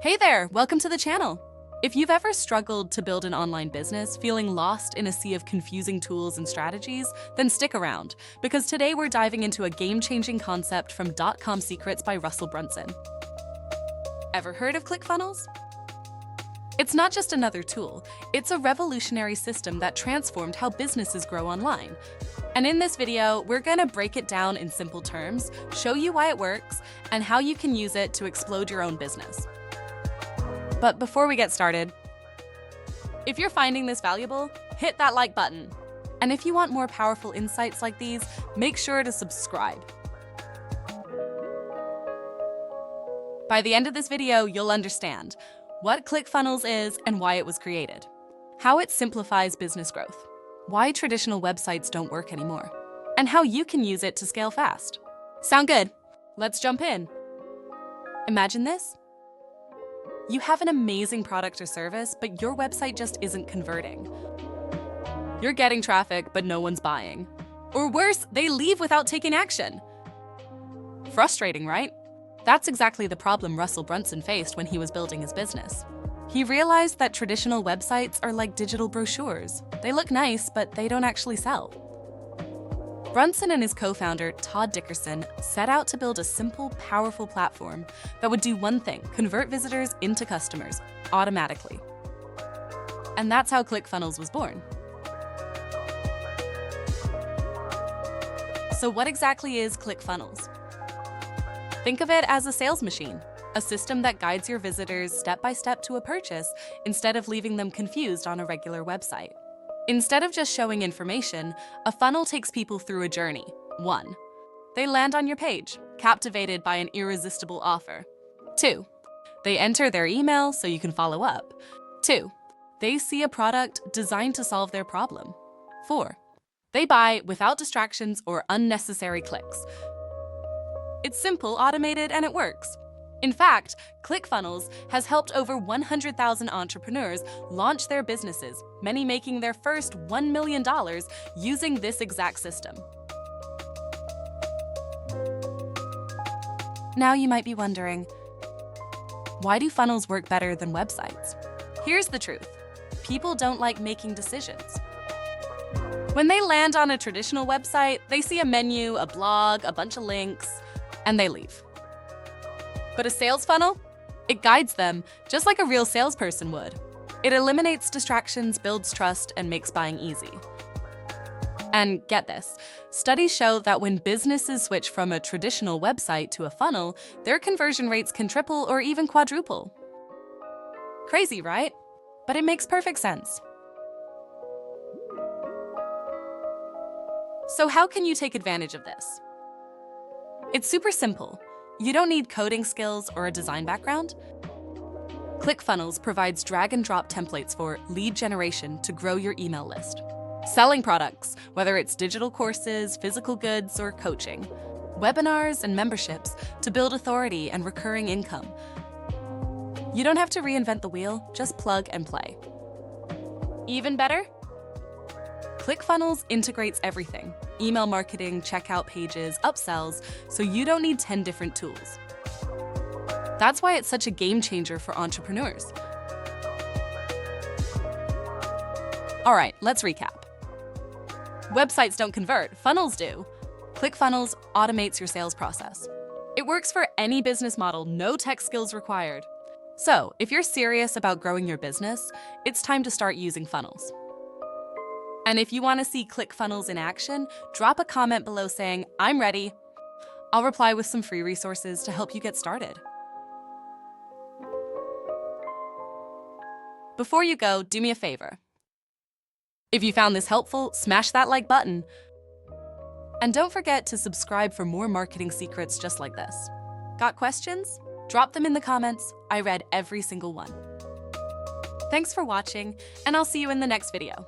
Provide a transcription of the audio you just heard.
Hey there, welcome to the channel. If you've ever struggled to build an online business, feeling lost in a sea of confusing tools and strategies, then stick around, because today we're diving into a game-changing concept from .com Secrets by Russell Brunson. Ever heard of ClickFunnels? It's not just another tool, it's a revolutionary system that transformed how businesses grow online. And in this video, we're gonna break it down in simple terms, show you why it works, and how you can use it to explode your own business. But before we get started, if you're finding this valuable, hit that like button. And if you want more powerful insights like these, make sure to subscribe. By the end of this video, you'll understand what ClickFunnels is and why it was created, how it simplifies business growth, why traditional websites don't work anymore, and how you can use it to scale fast. Sound good? Let's jump in. Imagine this. You have an amazing product or service, but your website just isn't converting. You're getting traffic, but no one's buying. Or worse, they leave without taking action. Frustrating, right? That's exactly the problem Russell Brunson faced when he was building his business. He realized that traditional websites are like digital brochures. They look nice, but they don't actually sell. Brunson and his co-founder, Todd Dickerson, set out to build a simple, powerful platform that would do one thing: convert visitors into customers automatically. And that's how ClickFunnels was born. So what exactly is ClickFunnels? Think of it as a sales machine, a system that guides your visitors step by step to a purchase instead of leaving them confused on a regular website. Instead of just showing information, a funnel takes people through a journey. 1. They land on your page, captivated by an irresistible offer. 2. They enter their email so you can follow up. 2. They see a product designed to solve their problem. 4. They buy without distractions or unnecessary clicks. It's simple, automated, and it works. In fact, ClickFunnels has helped over 100,000 entrepreneurs launch their businesses, many making their first $1 million using this exact system. Now you might be wondering, why do funnels work better than websites? Here's the truth. People don't like making decisions. When they land on a traditional website, they see a menu, a blog, a bunch of links, and they leave. But a sales funnel? It guides them, just like a real salesperson would. It eliminates distractions, builds trust, and makes buying easy. And get this, studies show that when businesses switch from a traditional website to a funnel, their conversion rates can triple or even quadruple. Crazy, right? But it makes perfect sense. So how can you take advantage of this? It's super simple. You don't need coding skills or a design background. ClickFunnels provides drag-and-drop templates for lead generation to grow your email list, selling products, whether it's digital courses, physical goods, or coaching, webinars and memberships to build authority and recurring income. You don't have to reinvent the wheel, just plug and play. Even better? ClickFunnels integrates everything: email marketing, checkout pages, upsells, so you don't need 10 different tools. That's why it's such a game changer for entrepreneurs. All right, let's recap. Websites don't convert, funnels do. ClickFunnels automates your sales process. It works for any business model, no tech skills required. So if you're serious about growing your business, it's time to start using funnels. And if you want to see ClickFunnels in action, drop a comment below saying, "I'm ready." I'll reply with some free resources to help you get started. Before you go, do me a favor. If you found this helpful, smash that like button. And don't forget to subscribe for more marketing secrets just like this. Got questions? Drop them in the comments. I read every single one. Thanks for watching, and I'll see you in the next video.